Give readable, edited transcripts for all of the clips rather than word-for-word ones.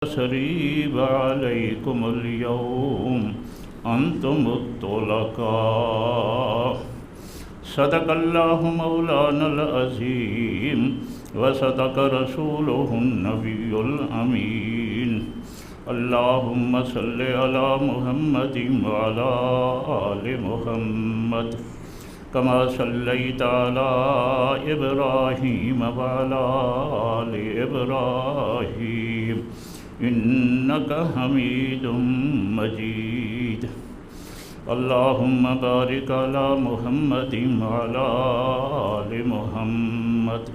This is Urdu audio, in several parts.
تسريب عليكم اليوم أنتم الطلقاء صدق الله مولانا العظيم وصدق رسوله النبي الأمين اللهم صل على محمد وعلى آل محمد كما صليت على إبراهيم وعلى آل إبراهيم إنك حميد مجيد اللهم بارك على محمد وعلى آل محمد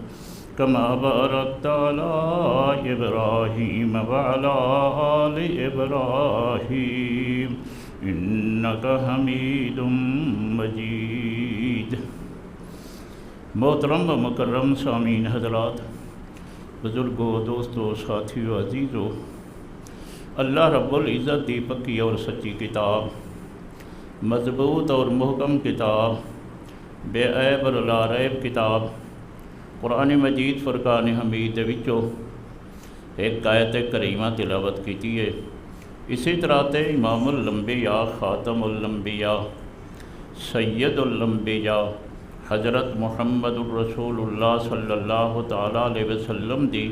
كما باركت على إبراهيم وعلى آل إبراهيم إنك حميد مجيد۔ محترم و مکرم سامعین حضرات، بزرگوں، دوستوں، ساتھیوں، عزیزوں، اللہ رب العزت دی پکی اور سچی کتاب، مضبوط اور محکم کتاب، بے عیب اور لا ریب کتاب قرآن مجید فرقان حمید دے وچوں ایک آیت کریمہ تلاوت کیتی ہے۔ اسی طرح تے امام الانبیاء، خاتم الانبیاء، سید الانبیاء حضرت محمد الرسول اللہ صلی اللہ تعالیٰ علیہ وسلم دی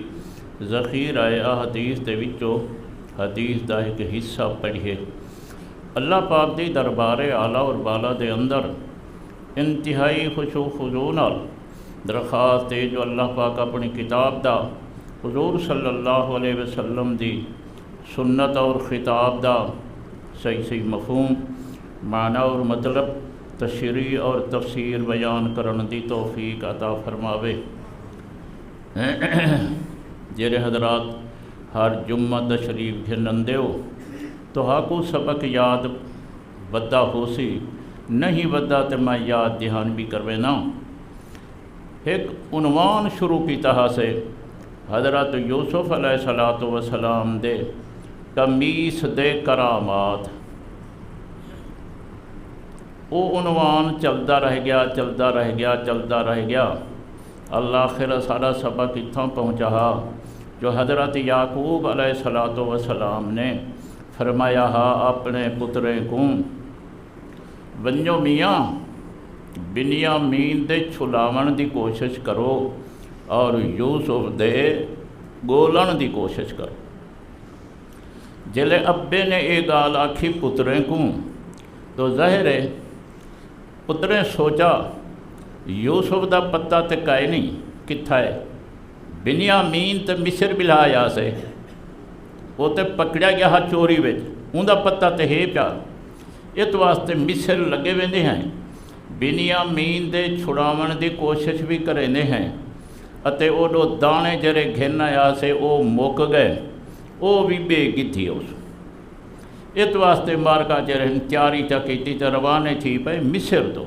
ذخیرہ احادیث دے وچوں حدیث دا ایک حصہ پڑھیے۔ اللہ پاک دی دربار اعلیٰ اور بالا دے اندر انتہائی خشوع و خضوع نال درخواست ہے جو اللہ پاک اپنی کتاب دا حضور صلی اللہ علیہ وسلم دی سنت اور خطاب دا صحیح مفہوم، معنی اور مطلب، تشریح اور تفسیر بیان کرن دی توفیق عطا فرماوے۔ جڑے حضرات ہر جمعہ تشریف گھنندے ہو تو ہاکو سبق یاد بدہ ہو سی، نہیں بدہ تے میں یاد دہان بھی کروینا۔ ایک عنوان شروع کی تہا سے حضرت یوسف علیہ السلام دے قمیص دے کرامات، وہ عنوان چلتا رہ گیا چلتا رہ گیا چلتا رہ گیا۔ اللہ آخر سارا سبق اتھاں پہنچا جو حضرت یعقوب علیہ السلام نے فرمایا اپنے پتریں کو ونجو میاں بنیامین دے چھلاون دی کوشش کرو اور یوسف دے گولن دی کوشش کرو۔ جلے ابے نے یہ گال آکھی پتریں کو تو ظاہر ہے پتریں سوچا یوسف دا پتہ تے کائے نہیں کتھا ہے، بنیامین تے مصر بلایا سے وہ تے پکڑیا گیا ہا چوری وچ، اون دا پتہ تے ہے پیا، اس واسطے مصر لگے ویندے ہیں، بنیامین دے چھڑاون دی کوشش بھی کریندے ہیں، اتے او دو دانے جڑے گھن آیا سے او مک گئے، او بھی بے گتھی اس اس واسطے مارکا جرہن تیاری چا کیتی تے روانے تھی پے مصر تو۔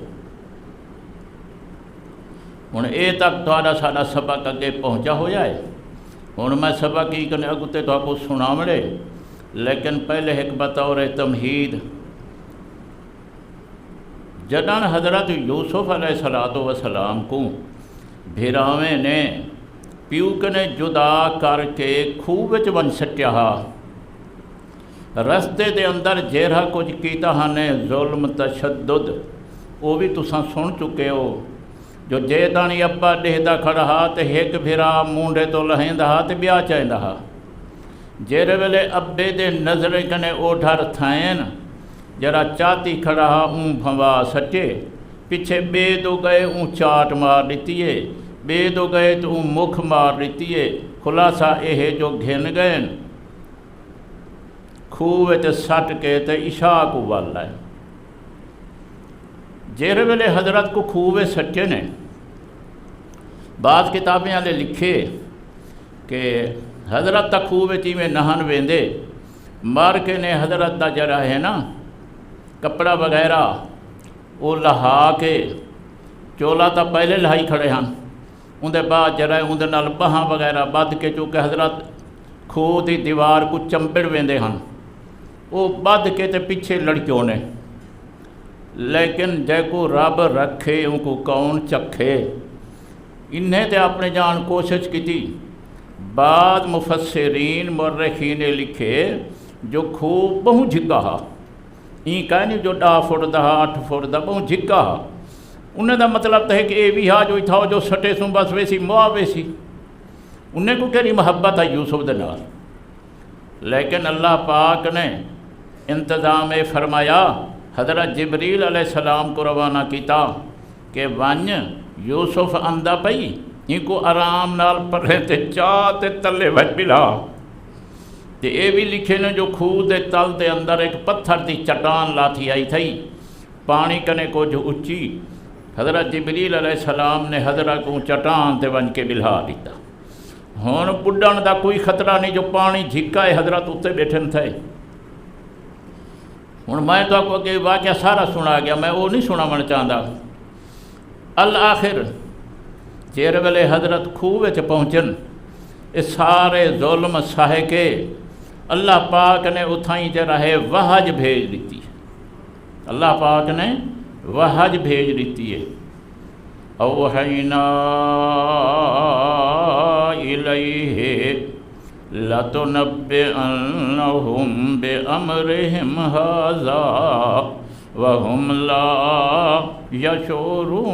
ہن اے تک تہاڈا ساڈا سبق اگے پہنچا ہو جائے۔ ہن میں سبق ہی کنے اگتے تو آپ کو سناوڑے، لیکن پہلے ایک بطور تمہید، جدن حضرت یوسف علیہ السلام کو بھیراویں نے پیوک نے جدا کر کے خوہ وچ ون سٹیا ہا، رستے دے اندر جیڑا کچھ کیتا نے ظلم تشدد وہ بھی تساں سن چکے ہو، جو جیدانی ابا ڈہدا کھڑا ہا تے ایک بھیرا مونڈے تو لہیندا ہا تے بیا چاہیندا ہا، جیڑے ویلے ابے دے نظرے کنے او ڈھر تھائیں جرا چاتی کھڑا ہا اون بھنوا سٹے، پیچھے بے دو گئے اون چاٹ مار دیتی ہے، بے دو گئے تو اون مکھ مار دیتی ہے، خلاصہ اے جو گھن گئے خوہ تے سٹ کے تے عشاء کو والا ہے۔ جیرے ویلے حضرت کو خوہ سٹے نے، بعض کتابیں والے لکھے کہ حضرت تا خوہ چی میں نہن ویندے، مار کے نے حضرت دا جرا ہے نا کپڑا وغیرہ وہ لہا کے چولا تا پہلے لہائی کھڑے ہن، اندے بعد جرا اندے نال بہاں وغیرہ بد کے چونکہ حضرت خوہ دی دیوار کو چمپڑ ویندے ہن، وہ بد کے تے پیچھے لڑکیوں نے، لیکن جے کو رب رکھے ان کو کون چکھے، انہیں تے اپنے جان کوشش کی تھی بعد مفسرین مورخین نے لکھے جو خوہ بہت جھگا ہا، این کہہ نہیں جو 10 فٹ دا 8 فٹ دا بہت جھگا ہا، انہیں دا مطلب تو ہے کہ اے بھی ہا جو تھا جو سٹے سوں بس ویسی موا ویسی، انہیں کو کہڑی محبت ہے یوسف دے نال، لیکن اللہ پاک نے انتظام فرمایا حضرت جبریل علیہ السلام کو روانہ کیتا کہ ون یوسف آندا پئی ان کو آرام نال پرے تے چاہ تے تلے وچ بلا، تے اے بھی لکھے نے جو خوہ دے تل دے اندر ایک پتھر دی چٹان لاتی آئی تھی پانی کنے کو جو اچھی، حضرت جبریل علیہ السلام نے حضرت کو چٹان تے ون کے بلہا دیتا، ہون بڈن دا کوئی خطرہ نہیں جو پانی جھکا ہے حضرت اتنے بیٹھن تھے۔ ہوں میں تو آپ کو کہ واقعہ سارا سنا گیا، میں وہ نہیں سناون چاہتا۔ الآخر جیر ویلے حضرت خوہ وچ پہنچن یہ سارے ظلم سہے کے اللہ پاک نے اتھائیں جرا ہے وحج بھیج دیتی ہے، اللہ پاک نے وحج بھیج دیتی ہے۔ اوحینا الیہ لَتُنَبِّئَنَّهُمْ بِأَمْرِهِمْ هَذَا وَهُمْ لَا يَشْعُرُونَ۔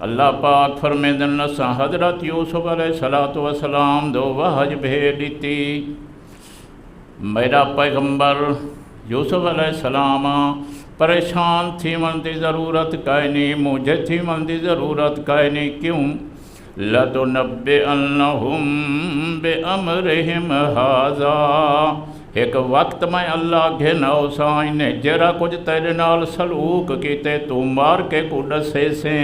اللہ پاک فرمیندن نساں حضرت یوسف علیہ السلام دو وحج بھیج دیتی، میرا پیغمبر یوسف علیہ السلام پریشان تھی من دی ضرورت کائے نہیں، مجھے تھی من دی ضرورت کائے نہیں، کیوں؟ لَتُنَبِّئَنَّهُمْ بِأَمْرِهِمْ هَذَا، ایک وقت میں اللہ گھناؤ سائیں نے جرا کچھ تیرے نال سلوک کیتے تو مار کے کو ڈسے سے۔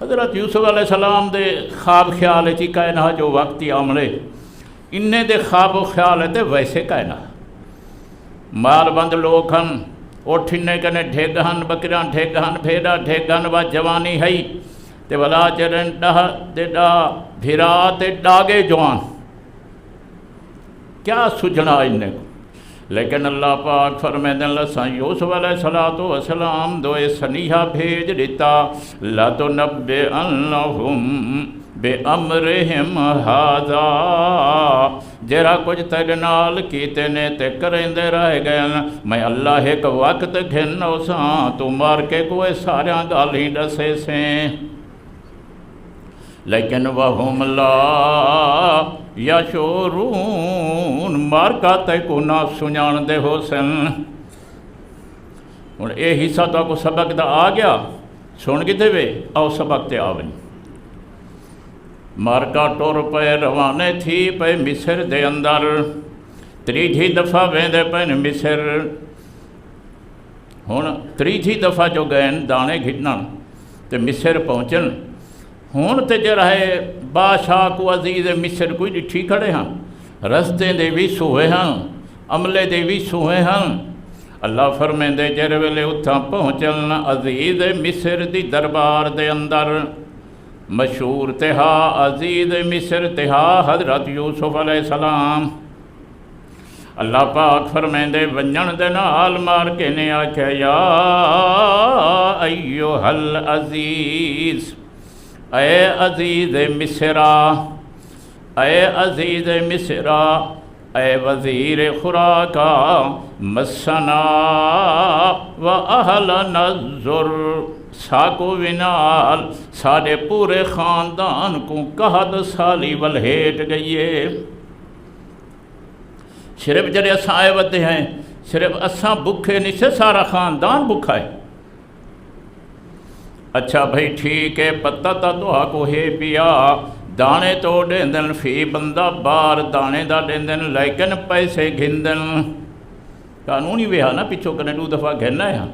حضرت یوسف علیہ السلام دے خواب خیال چی کہنا جو وقتی عملے انہیں دے خواب و خیال تے ویسے کہنا، مال بند لوگ ہن اٹھنے کنے ڈھیگ ہن، بکریاں ڈھیگ ہن، بھیڑا ڈھیگ ہن، با جوانی ہے تے ولا چرن ڈہ تے ڈا بھیرا تے ڈاگے جوان، کیا سجنا انہیں کو؟ لیکن اللہ پاک فرمیدن لساں یوسف علیہ السلام دوئے سنیحہ بھیج دیتا، لَتُنَبِّئَنَّهُمْ بِأَمْرِهِمْ هَذَا، جرا کچھ تیرے نال کیتے نے تے کریں دے رہ گئے، میں اللہ ایک وقت گھنو ساں تو مار کے کوئے ساریاں گالی ڈسے سیں، لیکن وَهُمْ لَا یشعرون، مار کا تے کو نہ سنجان دے ہو سن۔ اور اے حصہ تو کو سبق دا آ گیا، سن گی دے وے آؤ سبق تے آویں۔ مارکا ٹور پہ روانے تھی پہ مصر دے اندر، تریجھی دفعہ ویندے پہ مصر، ہون تریجھی دفعہ جو گئے دانے گھٹنا تے مصر پہنچن، ہون تے جرا ہے بادشاہ کو عزیز مصر کوئی ڈٹھی کھڑے ہاں، رستے دے بھی سوہے ہاں، عملے دے بھی سوہے ہاں۔ اللہ فرمیندے جر ویلے اتھاں پہنچن عزیز مصر دی دربار دے اندر، مشہور تہا عزیز مصر تہا حضرت یوسف علیہ السلام۔ اللہ پاک فرمیندے ونجن دے نال مار کے نے آکھے یا ایوہ العزیز، اے عزیز مصرا، اے عزیز مصرا، اے وزیر خوراکا، مسنا و اہلنا الضر، ساکو ونال سارے پورے خاندان کو قحط سالی والہیٹ گئیے۔ صرف جڑے اساں آئے وتے ہیں، صرف اساں بکھے نہیں سے سارا خاندان بکھا ہے۔ اچھا بھائی ٹھیک ہے، پتہ تا دعا کو ہے پیا، دانے تو ڈیندن فی بندہ بار دانے دا ڈیندن، لیکن پیسے گھندن قانونی وے ہاں نا، پچھو کنے 2 دفعہ گھننا ہے ہاں،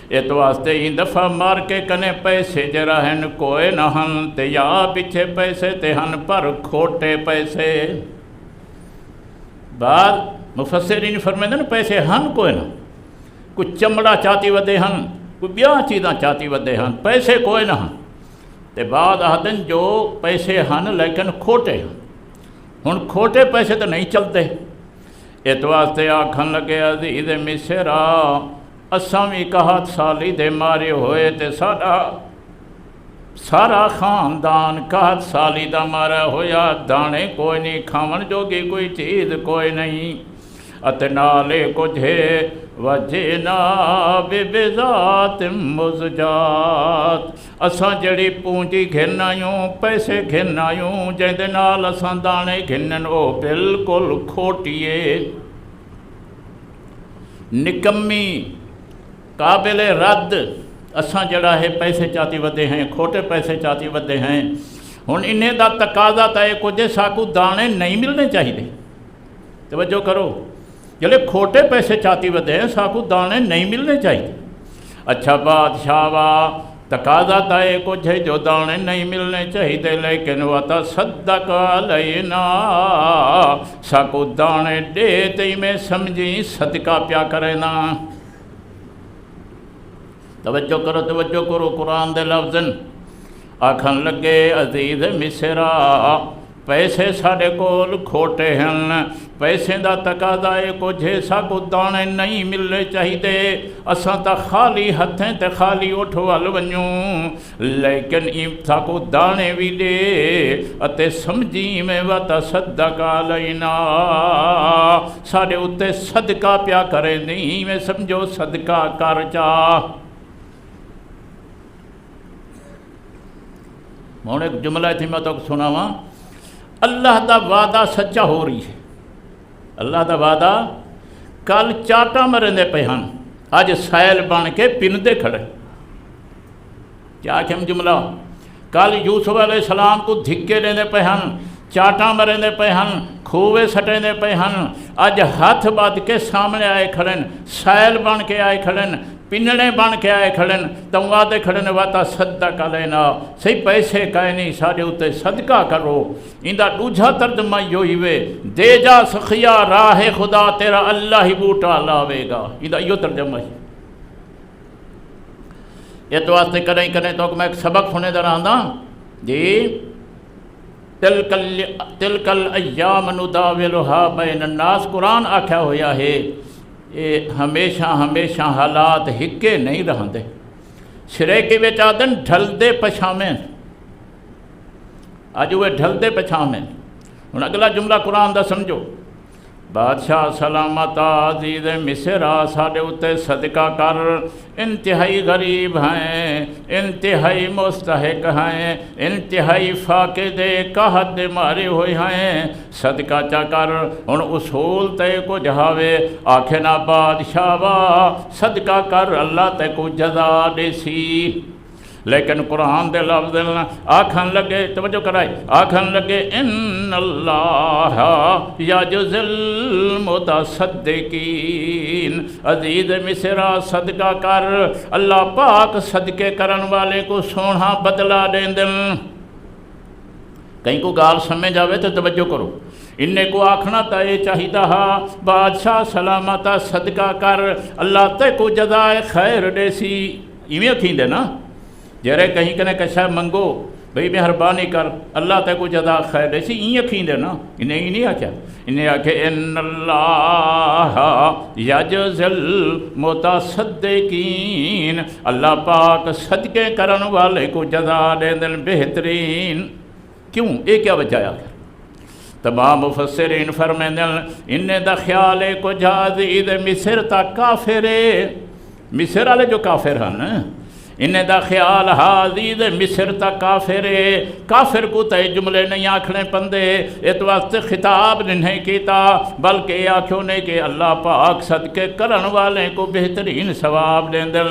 ایت واسطے ہی دفعہ مار کے کنے پیسے جرا ہن کوئے نہ ہن، تے یا پیچھے پیسے تے ہن پر کھوٹے پیسے۔ بعد مفسرین فرمیندن پیسے ہن کوئے نہ، کچھ چمڑا چاتی ودے ہن، کوئی بیاں چیزاں چاتی ودے ہن، پیسے کوئے نہ ہن، تے بعد آدن جو پیسے ہن لیکن کھوٹے ہن، ہن کھوٹے پیسے تو نہیں چلتے، ایت واسطے آکھن لگے عزیز مصرا، اساں بھی قحط سالی دے مارے ہوئے تے ساڈا سارا خاندان 61 سالی دا مارا ہویا، دانے کوئی نہیں، کھاون جوگی کوئی چیز کوئی نہیں، اتے نالے کجھے وجینا بذات مزجات، اساں جڑی پونجی گھن آیوں، پیسے گھن آیوں، جیندے نال اساں دانے گھنن، او بالکل کھوٹیے، نکمی، قابل رد۔ اساں جڑا ہے پیسے چاتی ودے ہیں، کھوٹے پیسے چاتی ودے ہیں۔ ہن انہیں دا تقاضا تے کچھ ساکو دانے نہیں ملنے چاہیے، توجہ کرو، جلے کھوٹے پیسے چاتی ودے ہیں ساکو دانے نہیں ملنے چاہیے۔ اچھا بادشاہ وا تقاضا تے کچھ ہے جو دانے نہیں ملنے چاہیے، لیکن وتصدق علینا، ساکو دانے دے تے میں سمجھی صدقہ پیا کرینا۔ توجہ کرو قرآن دے لفظن آکھن لگے عزیز مصرا، پیسے ساڑے کول کھوٹے ہیں، پیسے دا تقاضا ہے کچھ ساکو دانے نہیں ملنے چاہیے، اساں تا خالی ہتھیں تے خالی اٹھ وال ونجوں، لیکن ساکو دانے بھی دے اتے سمجھی میں وتصدق علینا، ساڑے اتے صدقہ پیا کرے نہیں، میں سمجھو صدقہ کر چاہ۔ ہوں ایک جملہ تھی میں تو سناواں، اللہ دا وعدہ سچا ہو رہی ہے، اللہ دا وعدہ کل چاٹا مرندے پہ ہن، اج سائل بن کے پندے کھڑے، کیا کہ جملہ، کل یوسف علیہ السلام کو دھکے لیندے پہ ہن، چاٹا مرندے پہ ہن، کھوے سٹیندے پہ ہن، اج ہاتھ بد کے سامنے آئے کھڑن، سائل بن کے آئے کھڑن، پنڑے بن کے آئے کھڑن، تو وعدے کھڑن وتصدق علینا، صحیح پیسے کہے نہیں ساڑے اتے صدقہ کرو۔ اندہ دوجھا ترجمہ یہی وے، دے جا سخیا راہ خدا تیرا اللہ ہی بوٹا لاوے گا، اندہ یہ ترجمہ ہے۔ یہ تو واسطے کریں تو میں ایک سبق سنے در آندہ جی، تلک الایام نداولھا بین الناس، قرآن آکھا ہویا ہے یہ ہمیشہ حالات ہکے نہیں رہندے، سرے کے وچ آدن ڈھل دے پچھامیں، آج وہ ڈھل دے پچھامیں۔ ہن اگلا جملہ قرآن دا سمجھو، بادشاہ سلامت عزیز مصرا ساڑے اتے صدقہ کر، انتہائی غریب ہیں، انتہائی مستحق ہیں، انتہائی فاقدے قحط مارے ہوئے ہیں، صدقہ چا کر۔ ہن اصول تے کو جہاوے آکھے نا بادشاہ وا صدقہ کر، اللہ تے کو جزا دے سی، لیکن قرآن دے لفظ آکھن لگے، توجہ کرائے، آکھن لگے ان اللہ یجزی المتصدقین، عزیز مصرا صدقہ کر، اللہ پاک صدقے کرن والے کو سونا بدلہ دیں دن۔ کہیں کو گال سمجھ آوے تو توجہ کرو، انہیں کو آکھنا تا یہ چاہیدہ بادشاہ سلامتا صدقہ کر، اللہ تے کو جزائے خیر دے سی، ایویں اکھیں دے نا، جرے کہیں کنے کشا منگو بھئی مہربانی کر، اللہ تے کو جزا خیر دے سی، این اکھیں دے نا، انہیں ہی نہیں آکھا، انہیں آکھے ان اللہ یجزی المتصدقین، اللہ پاک صدقے کرن والے کو جزا دے دن بہترین۔ کیوں؟ ایک کیا وجہ آکھا؟ تمام مفسرین فرمائیں انہیں دا خیال ہے کو عزیز مصر تا کافر ہے، مصر والے جو کافر ہیں انہیں دا خیال عزیز مصر تا کافر ہے، کافر کو تے جملے نہیں آکھنے پندے، اس واسطے خطاب نہیں کیتا، بلکہ آکھوں نے کہ اللہ پاک صدقے کرن والے کو بہترین ثواب دیں دل۔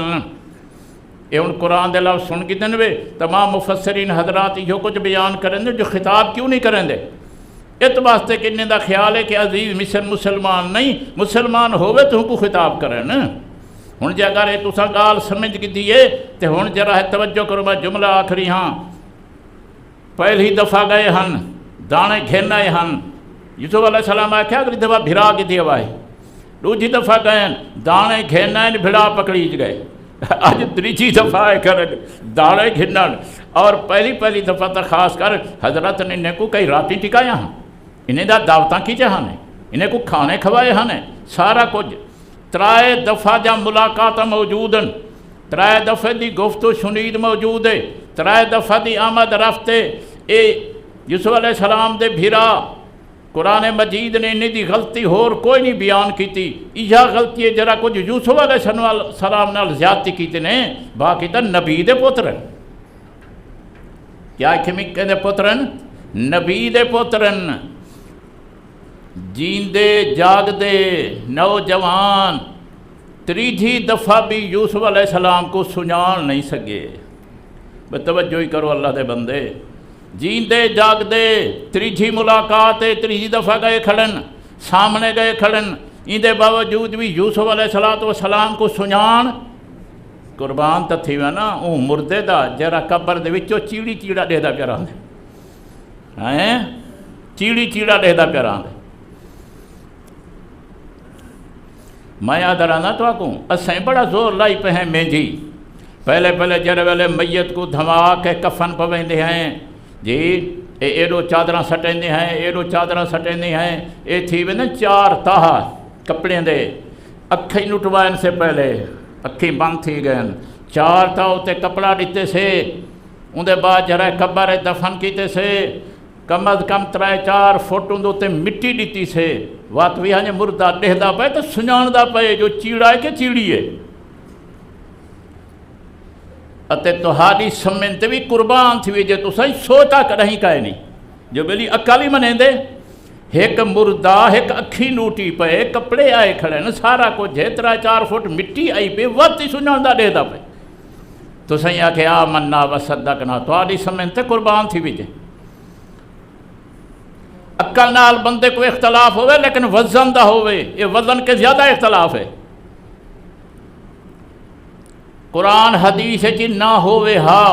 یہ ان قرآن دے لفظ سن کی دنوے تمام مفسرین حضرات یہ کچھ بیان کریں دے جو خطاب کیوں نہیں کریں دے، اس واسطے کہ انہیں دا خیال ہے کہ عزیز مصر مسلمان نہیں، مسلمان ہوئے تو ہم کو خطاب کریں نا۔ ہن جے اگر یہ تساں گال سمجھ کی دیئے تو ہن جرا ہے توجہ کرو، میں جملہ آخری ہاں، پہلی دفعہ گئے ہن دانے گھنائے ہن، یوسف علیہ السلام آکھیا اگلی دفعہ بھرا کی دیئے وائی، دوجی دفعہ گئے دانے گھنائے بھڑا پکڑیج گئے، آج تریجی دفعہ ہے کر دانے گھنن، اور پہلی دفعہ تا خاص کر حضرت نے انہیں کو کئی راتی ٹکایا ہاں، انہیں دا دعوتاں کی جہاں نے، انہیں کو کھانے کھوائے ہاں، سارا کچھ ترائے دفعہ جا ملاقات موجود ہیں، ترائے دفعہ دی گفت و شنید موجود ہے، ترائے دفعہ دی آمد رفتے اے یوسف علیہ السلام دے بھیرا قرآن مجید نے انہی دی غلطی ہور کوئی نہیں بیان کیتی یہ غلطی ہے جرا کچھ یوسف علیہ السلام نال زیادتی کیتے نے باقی تا نبی دے پترن کیا کھمک دے پترن نبی دے پترن جیندے جاگ دے نوجوان تریجھی دفعہ بھی یوسف علیہ السلام کو سنجان نہیں سکے بتوجہ ہی کرو اللہ دے بندے جیندے جاگ دے تریجھی ملاقات تریجھی دفعہ گئے کھڑن سامنے گئے کھڑن ان دے باوجود بھی یوسف علیہ السلام کو سنجان قربان تا تھی نا او مردے دا جرا قبر دے وچو چیڑی چیڑا دے دا پیران دے چیڑی چیڑا دے دا پیران دے میں یاد رہنا تو آکوں اسیں بڑا زور لائی پہ ہیں مینجی پہلے جرے والے میت کو دھما کے کفن پویندے ہیں جی ایڈو چادراں سٹیندے ہیں ایڈو چادراں سٹیندے ہیں اے تھی وے نا 4 تاہ کپڑے دے اکھیں نٹوائن سے پہلے اکھیں بند تھی گئے 4 تاہ ہوتے کپڑا دیتے سے ان دے بعد جرے قبر دفن کیتے سے کم از کم 3-4 فٹ ان دوتے مٹی دیتی سے وات بھی ہاں مردہ دہدہ پائے تو سنجان دا پائے جو چیڑا ہے کہ چیڑی ہے اتے تہاڈی سمن تے بھی قربان تھی ویجے تو سہی سوچا کرہیں کہے نہیں جو بلی اکالی منیں دے ایک مردہ ایک اکھی نوٹی پہ کپڑے آئے کھڑے نا سارا کو جے 3-4 فٹ مٹی آئی پہ وقت ہی سنجان دا دہدہ پہ تو سہی آکھے آمنا وصدقنا تہاڈی سمن تے قربان تھی ویجے عقل نال بندے کو اختلاف ہوئے لیکن وزن دا ہوئے یہ وزن کے زیادہ اختلاف ہے قرآن حدیث جی نہ ہوئے ہاں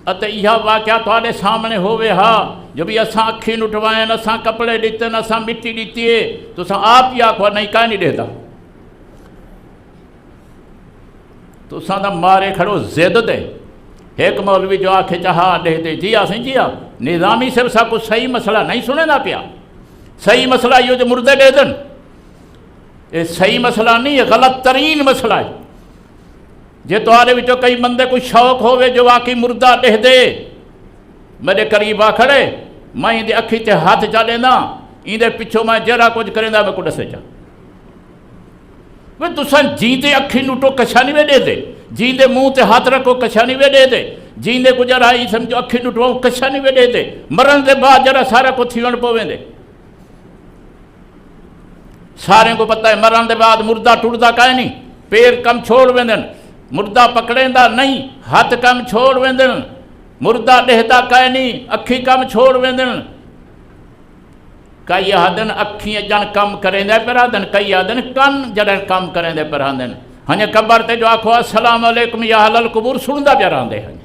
اتے یہ واقعہ تھوڑے سامنے ہوئے ہاں جو بھی اساں اکھی نٹوائیں اساں کپڑے دیتے اساں مٹی دیتی ہے تو اساں آپ ہی آکھو نہیں کہا نہیں دیتا تو اساں دا مارے کھڑو زید دے ایک مولوی جو آکھے چاہا دے دے جی آسیں جی آپ نظامی سے سا کو صحیح مسئلہ نہیں سنے نہ پیا صحیح مسئلہ یہ جو مردے دے دن یہ صحیح مسئلہ نہیں ہے غلط ترین مسئلہ ہے جے تو آرے وچو کئی بندے کو شوق ہوئے جو واقعی مردہ دے دے میرے قریب آ کھڑے میں ان دے اکھی تے ہاتھ چا دینا ان دے پچھو میں جرا کچھ کریں دا میں کو ڈسے چا وہ تسان جیندے اکھی نوٹو کچھانی میں دے دے جیندے منہ تے ہاتھ رکھو کچھانی میں دے دے جیندے کو جرا ہی سمجھو اکھی نوٹو کچھانی میں دے دے مرن دے بعد جرا سارا کو تھیون پویں دے سارے کو پتہ ہے مرن دے بعد مردہ ٹوڑدا کائے نہیں پیر کم چھوڑ ویندن مردہ پکڑیں دا نہیں ہاتھ کم چھوڑ ویندن مردہ دہدا کائے نہیں اکھی کم چھوڑ ویندن کئی آدن اکھیں جن کم کریں دے پر آدن کئی آدن کن جڑن کم کریں دے پر آدن ہنیں قبر تے جو آکھو السلام علیکم یا اہل القبور سندہ پیران دے ہنیں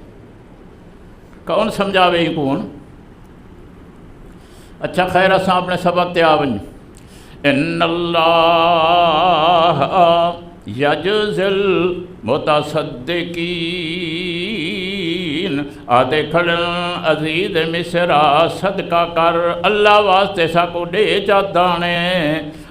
کون سمجھاوے ہی کون اچھا خیر اساں اپنے سبق تے آون ان اللہ یجزل متصدقین آدھے کھڑن عزیز مصرہ صدقہ کر اللہ واسطے سا کو دے جادانے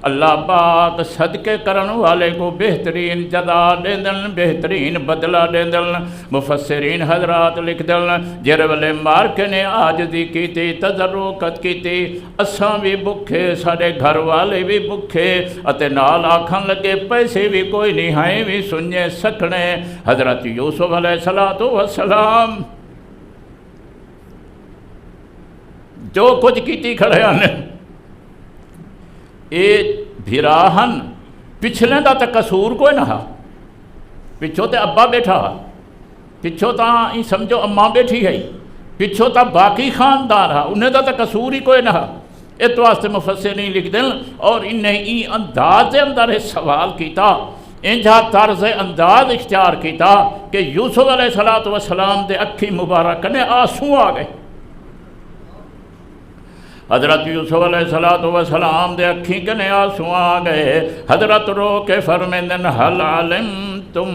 اللہ پاک صدقے کرن والے کو بہترین جزا دے دن بہترین بدلہ دے دن مفسرین حضرات لکھ دن جر والے مارکے نے عاجزی کی تھی تضرعات کی تھی اساں بھی بکھے سارے گھر والے بھی بکھے اتے نال آکھن لگے پیسے بھی کوئی نہیں ہیں بھی سنجے سکھنے حضرت یوسف علیہ السلام جو کچھ کیتی کھڑے آنے اے بھیراہن پچھلیں دا تے قصور کوئی نہ پچھو تے ابا بیٹھا پچھو تا ہی سمجھو اماں بیٹھی ہے پچھو تا باقی خاندار ہے انہیں دا تے قصور ہی کوئی نہ اس واسطے مفسرین لکھ دیں اور انہیں ای انداز اندر سوال کیتا انجھا طرز انداز اختیار کیتا کہ یوسف علیہ السلام دے اکھی مبارک نے آنسو آ گئے حضرت یوسف علیہ السلام دے اکھیں کنے آنسو آ گئے حضرت رو کے فرمیندن حل علمتم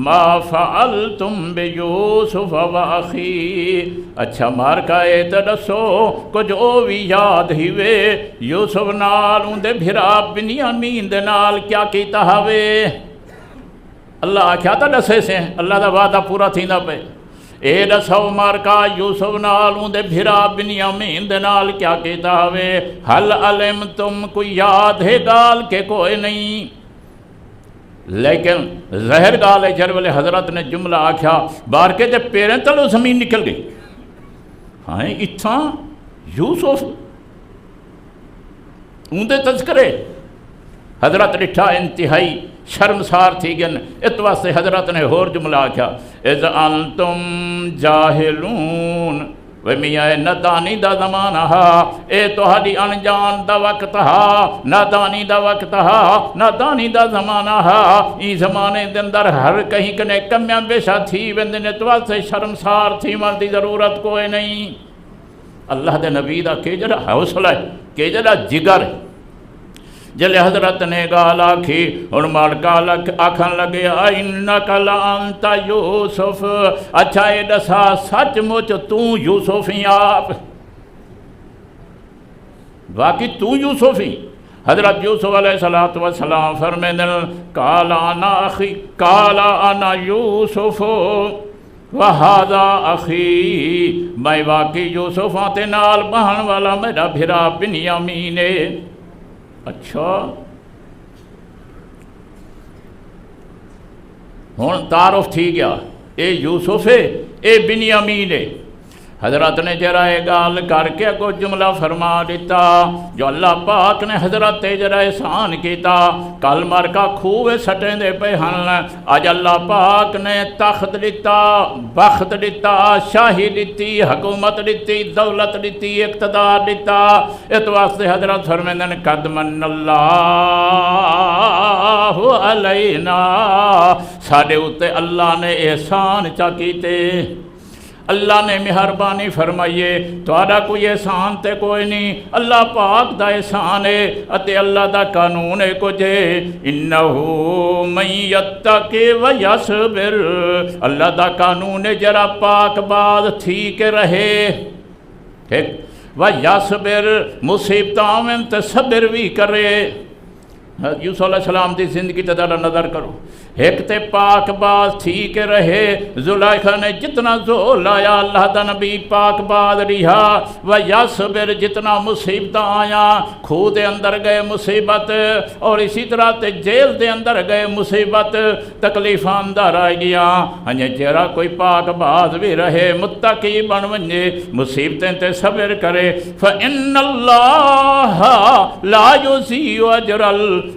ما فعلتم بیوسف و اخی اچھا مار کا دسو کچھ او بھی یاد ہی وے یوسف نال ان دے بھرا بنیامین دے نال کیا کیتا ہوئے اللہ کیا تا دسے سے اللہ دا وعدہ پورا تھی نہ پہ اے دسو مارکا یوسف نال اندے بھرا بنیامین دے نال کیا کیتا ہوئے حل علم تم کوئی یاد ہے گال کے کوئی نہیں لیکن زہر گال ہے جر والے حضرت نے جملہ آکھیا بار کے تے پیریں تلو زمین نکل گئی ہاں اتھاں یوسف اندے تذکرے حضرت رٹھا انتہائی شرمسار تھی گن اس واسطے حضرت نے اور جملہ آکھیا اذ انتم جاہلون وہ میاں نادانی دا زمانہ ہا اے تہاڈی انجان دا وقت ہا نادانی دا وقت ہا نادانی دا زمانہ ہا ای زمانے دے اندر ہر کہیں کنے کمیاں بیشہ تھی وندے نے تو واسطے شرمسار تھی من دی ضرورت کوئی نہیں اللہ دے نبی دا کہ جڑا حوصلہ ہے کہ جڑا جگر ہے جلے حضرت نے گال آکھی اور مالکا آکھن لگے اِنَّكَ لَأَنْتَ یوسف اچھا اے دسا سچ مچ تو یوسف ہی آپ باقی تو یوسف ہی حضرت یوسف علیہ السلام فرمیدن قال انا یوسف وہذا اخی میں واقعی یوسف آتے نال بہن والا میرا بھرا بنیامین ہے اچھا ہون تعارف تھی گیا اے یوسف ہے اے بنیامین ہے حضرت نے جرائے گال کر کے کو جملہ فرما دیتا جو اللہ پاک نے حضرت جرائے احسان کیتا کل مر کا خوب سٹیں دے پہ ہن آج اللہ پاک نے تخت دیتا بخت دیتا شاہی دیتی حکومت دیتی دولت دیتی اقتدار دیتا اس واسطے حضرت فرمیدن قد من اللہ علینا ساڑے ہوتے اللہ نے احسان چا کیتے اللہ نے مہربانی فرمائیے توڑا کوئی احسان تے کوئی نہیں اللہ پاک دا احسان ہے اتے اللہ دا قانون ہے کجھے انہو من یتقی و یصبر اللہ دا قانون ہے جرا پاک باز تھی کے رہے ٹھیک و یصبر مصیبتاں میں تے صبر بھی کرے یوسف علیہ السلام دی زندگی تدارہ نظر کرو ایک تے پاک باز تھی کے رہے زلیخا نے جتنا زور لایا اللہ دا نبی پاک باز رہا و یصبر جتنا مصیبت آیا کھو دے اندر گئے مصیبت اور اسی طرح تے جیل دے اندر گئے مصیبت تکلیف اندر آئی گیا ہنجے جیرا کوئی پاک باز بھی رہے متقی بن ونجے مصیبتیں تے صبر کرے فَإِنَّ اللَّهَ لَا يُضِيعُ أَجْرَ الْمُحْسِنِينَ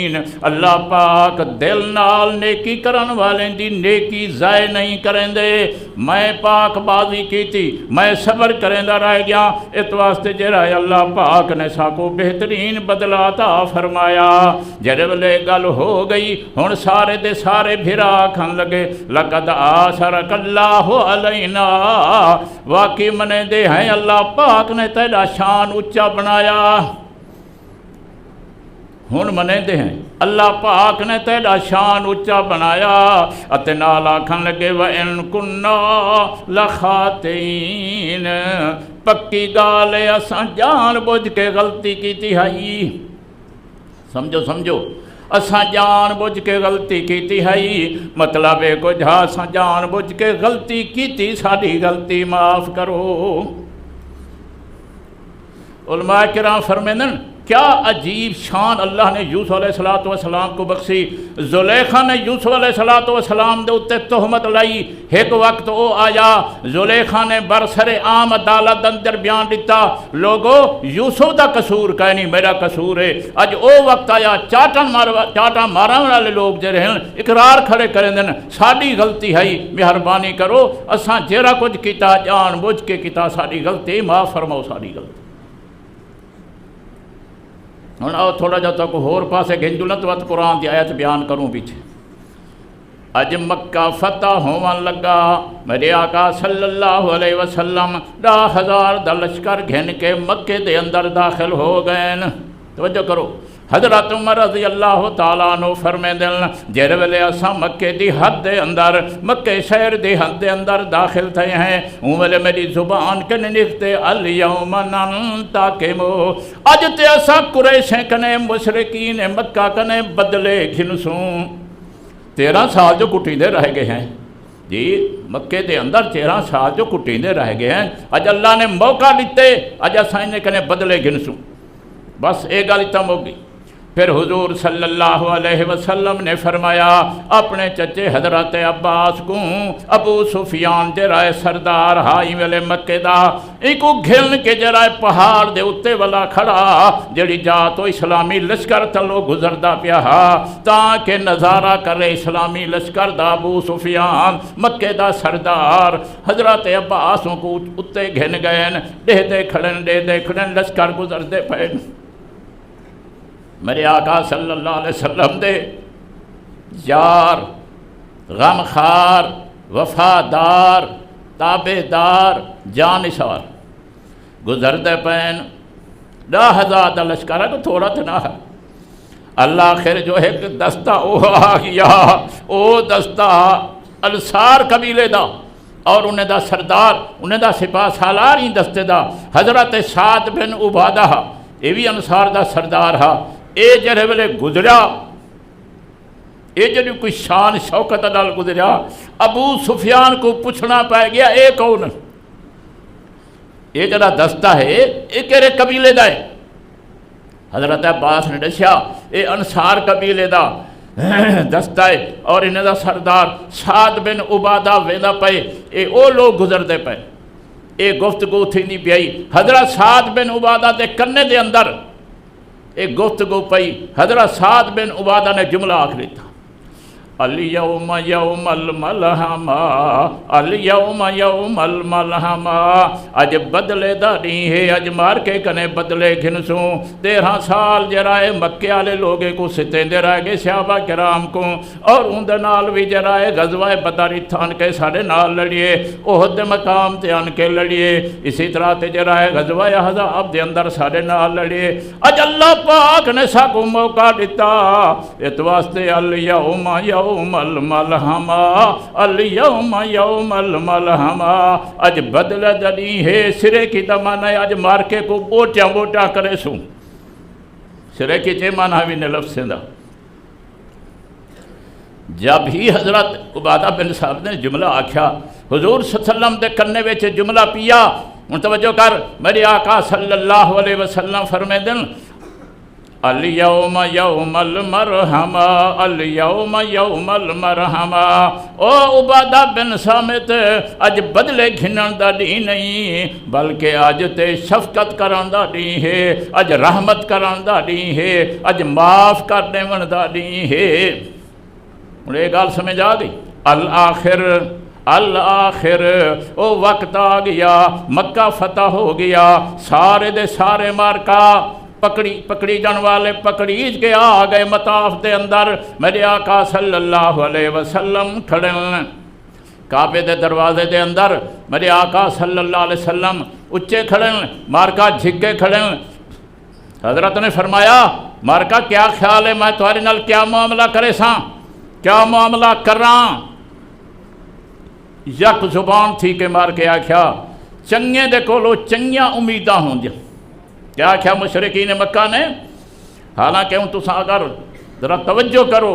اللہ پاک دل نال نیکی کرن والے دی نیکی ضائع نہیں کریں دے میں پاک بازی کی تھی میں صبر کریں دا رہ گیا اس واسطے جرا اللہ پاک نے ساکو بہترین بدلہ عطا فرمایا جرے والے گل ہو گئی ہن سارے دے سارے بھرا کھن لگے لقد آثرک اللہ علینا واقعی منے دے ہیں اللہ پاک نے تیرا شان اچھا بنایا ہن منے دے ہیں اللہ پاک نے تیرا شان اچھا بنایا اتے نال آکھن لگے وَإِن كُنَّا لَخَاطِئِينَ پکی گالے اساں جان بوجھ کے غلطی کی تہائی سمجھو اساں جان بوجھ کے غلطی کی تہائی مطلب ہے کو جہاں اساں جان بوجھ کے غلطی کی تھی ساری غلطی معاف کرو علماء کرام فرمیدن کیا عجیب شان اللہ نے یوسف علیہ السلام کو بخشی زلیخا نے یوسف علیہ السلام دے اتے تہمت لائی ایک وقت او آیا زلیخا نے برسر عام عدالت اندر بیان دیتا لوگو یوسف دا قصور کہے نہیں میرا قصور ہے اج او وقت آیا چاٹا مارا والے لوگ جڑے ہیں اقرار کھڑے کریں دن ساڑی غلطی ہے مہربانی کرو اساں جیرا کچھ کیتا جان بوجھ کے کیتا ساڑی غلطی معاف فرماؤ ساڑی غلطی ہن آؤ تھوڑا جا تک ہور پاسے گنجلت وقت قرآن دی آیت بیان کروں پیچھے اج مکہ فتح ہوان لگا میرے آقا صلی اللہ علیہ وسلم 10,000 دا لشکر گھن کے مکے دے اندر داخل ہو گئے توجہ کرو حضرت عمر رضی اللہ تعالیٰ عنہ فرمیندن جہر ویلے اساں مکے دی حد دے اندر مکے شہر دی حد دے اندر داخل تھے ہیں اون ویلے میری زبان کنے نکتے الیوم ننتقمو اج تے اساں قریشیں کنے مشرکین مکہ کنے بدلے گھنسوں 13 سال جو کٹیندے رہ گئے ہیں جی، مکے دے اندر 13 سال جو کٹیندے رہ گئے ہیں، اج اللہ نے موقع دیتے، اج اساں نے کنے بدلے گنسوں، بس ایک گل اتنا ہو گئی۔ پھر حضور صلی اللہ علیہ وسلم نے فرمایا اپنے چچے حضرت عباس کو، ابو سفیان جرائے سردار ہائی ویلے مکے دا، ایکو گھلن کے جرائے پہاڑ دے اتے والا کھڑا، جڑی جا تو اسلامی لشکر تلو گزردہ پیا تاکہ نظارہ کرے اسلامی لشکر دا ابو سفیان مکے دا سردار حضرت عباس کو اتے گھن گئے، دے دے کھڑن لشکر گزردے پہ۔ میرے آقا صلی اللہ علیہ وسلم دے یار، غمخوار، وفادار، تابعدار، جانثار گزردے پین 10,000 دا لشکر ہے، تو تھوڑا تو نہ ہے۔ اللہ خیر جو ایک دستہ او آ گیا، او دستہ انصار قبیلے دا، اور انہیں دا سردار، انہیں دا سپاہ سالار ہی دستے دا حضرت سعد بن عبادہ، یہ بھی انصار دا سردار ہا۔ اے جڑے ویلے گزریا، اے جڑی کوئی شان شوکت نال گزریا، ابو سفیان کو پوچھنا پائے گیا اے کون؟ اے جڑا دستہ ہے اے کہڑے قبیلے دا ہے؟ حضرت عباس نے دسیا اے انصار قبیلے دا دستہ ہے، اور انہیں دا سردار سعد بن عبادہ ویندا پئے، اے او لوگ گزردے پئے۔ اے گفتگو تھی نہیں پیائی، حضرت سعد بن عبادہ دے کنے دے اندر ایک گفتگو پئی، حضرت سعد بن عبادہ نے جملہ آخری تھا، الیوم یوم الملحمہ، الیوم یوم الملحمہ، اج بدلے دا نہیں ہے، اج مار کے کنے بدلے گھنسوں۔ 13 سال جرائے مکے والے لوگے کو ستیندے رہ گئے صحابہ کرام کو، اور ان دے نال بھی جرائے غزوہ بدر اتھان کے سارے نال لڑیے، احد مقام تے ان کے لڑیے، اسی طرح تے جرائے غزوہ احزاب دے اندر سارے نال لڑیے۔ اج اللہ پاک نے ساکو موقع دیتا، اس واسطے الیوم یوم الملحمہ، الیوم یوم الملحمہ، اج بدل دنی ہے، سرے کی تمانا ہے اج مارکے کو بوٹیاں بوٹا کرے سوں، سرے کی چیمانا بھی نے لفظ دا۔ جب ہی حضرت عبادہ بن صاحب نے جملہ آکھیا، حضور صلی اللہ علیہ وسلم دے کرنے ویچے جملہ پیا، متوجہ کر، میری آقا صلی اللہ علیہ وسلم فرمے دن الیوم یوم المرحمہ، الیوم یوم المرحمہ، او عبادہ بن صامت، اج بدلے گھنن دا دی نہیں، بلکہ اج تے شفقت کرن دا دی ہے، اج رحمت کرن دا دی ہے، اج معاف کرنے ون دا دی ہے۔ انہیں ایک گال سمجھ آ گئی، الآخر الآخر، او وقت آ گیا، مکہ فتح ہو گیا، سارے دے سارے مارکا پکڑی جان والے پکڑیج کے آ گئے مطاف دے اندر۔ میرے آقا صلی اللہ علیہ وسلم کھڑن کعبے دے دروازے دے اندر، میرے آقا صلی اللہ علیہ وسلم اچھے کھڑن، مارکا جھگے کھڑن۔ حضرت نے فرمایا مارکا کیا خیال ہے، میں تمہارے نال کیا معاملہ کرے ساں، کیا معاملہ کراں؟ یک زبان تھی کہ مار کے آکھیا چنگے دے کولو چنگیاں امیداں ہوں جا، کیا آکھیا مشرکین مکہ نے؟ حالانکہ ہوں تساں اگر ذرا توجہ کرو،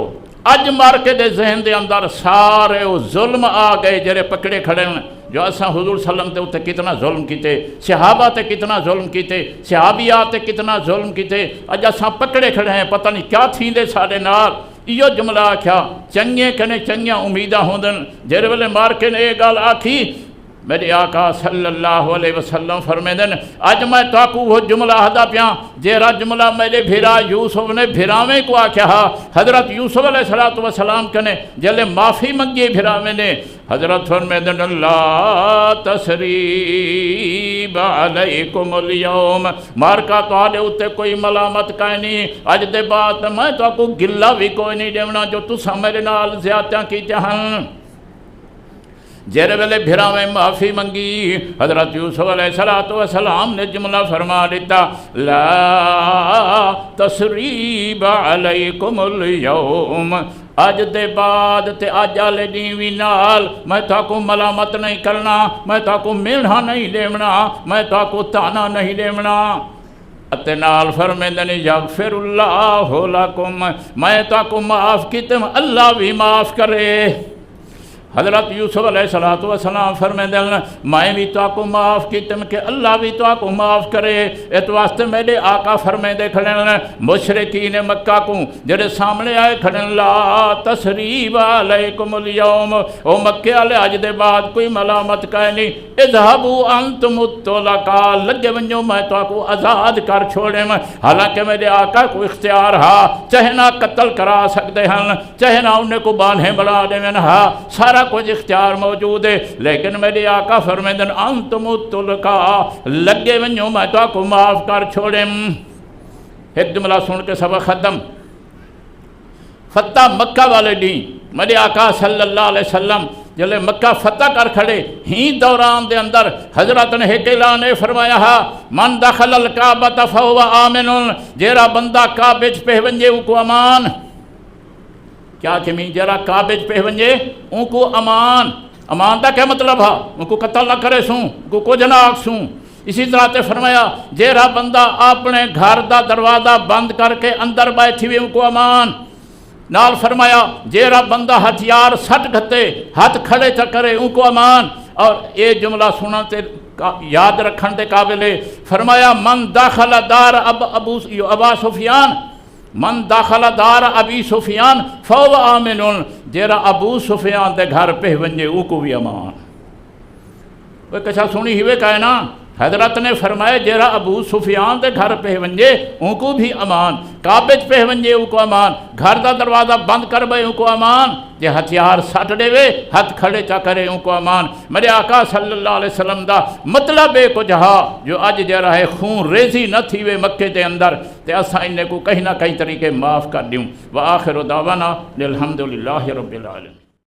اج مار کے دے ذہن دے اندر سارے وہ ظلم آ گئے جڑے پکڑے کھڑے ہیں، جو اساں حضور صلی اللہ علیہ وسلم تے کتنا ظلم کیتے، صحابہ تے کتنا ظلم کیتے، صحابیات تے کتنا ظلم کیتے، اج اساں پکڑے کھڑے ہیں، پتہ نہیں کیا تھیندے سارے نال۔ یہ جملہ آکھیا چنگے کنے چنگیاں امیداں ہوندن، جڑے ویلے مار کے نے یہ گل آکھی، میرے آقا صلی اللہ علیہ وسلم فرمیدن اج میں تاکو وہ جملہ ہدا پیاں جیرا جملہ میرے بھیرا یوسف نے بھیراویں کو آکھیا ہا، حضرت یوسف علیہ السلام کنے جلے معافی منگی بھیراویں نے، حضرت فرمیدن لا تسریب علیکم اليوم، مارکا تو آلے ہوتے کوئی ملامت کائیں نہیں، اج دے بات میں تاکو گلہ بھی کوئی نہیں دیونا جو تسا میرے نال زیادتیاں کی جہاں۔ جیرے ویلے بھیراویں معافی منگی، حضرت یوسف علیہ السلام نے جملہ فرما دیتا لا تسریب علیکم اليوم، اج دے بعد تے اج آلے دیوی نال میں تاکو ملامت نہیں کرنا، میں تاکو ملنا نہیں لیمنا، میں تاکو تانا نہیں لیمنا۔ اتے نال فرمیندے نے یغفر اللہ لکم، میں تاکو معاف کیتم اللہ بھی معاف کرے۔ حضرت یوسف علیہ السلام فرمیندے ہیں میں بھی تو کو معاف کیتم کہ اللہ بھی تو کو معاف کرے۔ اس واسطے میرے آقا فرمیندے کھڑے ہیں مشرکین مکہ کو جڑے سامنے آئے کھڑے ہیں لا تثریب علیکم اليوم، او مکے والے اج دے بعد کوئی ملامت کہے نہیں، اذهبوا انتم الطلقاء، لگے ونجو میں تو کو آزاد کر چھوڑے۔ حالانکہ میرے آقا کو اختیار ہا، چاہے نہ قتل کرا سکتے ہیں، چاہے نہ انہیں کو باندھے بنا دے ہا، سارا کچھ اختیار موجود ہے، لیکن میرے آقا فرمیندن انتم الطلقاء، لگے ونجو میں تو کو معاف کر چھوڑے۔ ایک جملہ سن کے سبق ختم۔ فتح مکہ والے دن میرے آقا صلی اللہ علیہ وسلم جلے مکہ فتح کر کھڑے ہی دوران دے اندر حضرت نے ایک اعلان فرمایا ہا من دخل الکعبۃ فہو آمن، جیرا بندہ کعبے وچ پہ ونجے ان کو امان۔ کیا چمی جرا کعبے پہ ونجے ان کو امان۔ امان دا کیا مطلب ہے؟ ان کو قتل نہ کرے سوں، ان کو کچھ نہ آکھ سوں۔ اسی طرح تے فرمایا جیرا بندہ اپنے گھر دا دروازہ بند کر کے اندر بیٹھی ہوئے ان کو امان۔ نال فرمایا جیرا بندہ ہتھیار سٹ گھتے ہاتھ کھڑے چکرے ان کو امان۔ اور یہ جملہ سنا تے یاد رکھن دے قابل ہے۔ فرمایا من داخل دار ابا سفیان، من داخل دار ابی سفیان فہو آمن، جیرا ابو سفیان دے گھر پہ ونجے او کو بھی امان۔ وہ کچھا سنی ہوئے کہے نا، حضرت نے فرمایا جیرا ابو سفیان دے گھر پہ ونجے ان کو بھی امان، کعبے پہ ونجے ان کو امان، گھر دا دروازہ بند کر بے ان کو امان، جے ہتھیار سٹ دے وے ہاتھ کھڑے چا کرے ان کو امان۔ میرے آقا صلی اللہ علیہ وسلم دا مطلب ہے کچھ ہا جو اج جرا ہے خون ریزی نہ تھی وے مکے دے اندر تے اساں انہیں کو کہیں نہ کہیں طریقے معاف کر دیوں۔ وآخر دعوانا الحمدللہ رب العالمین۔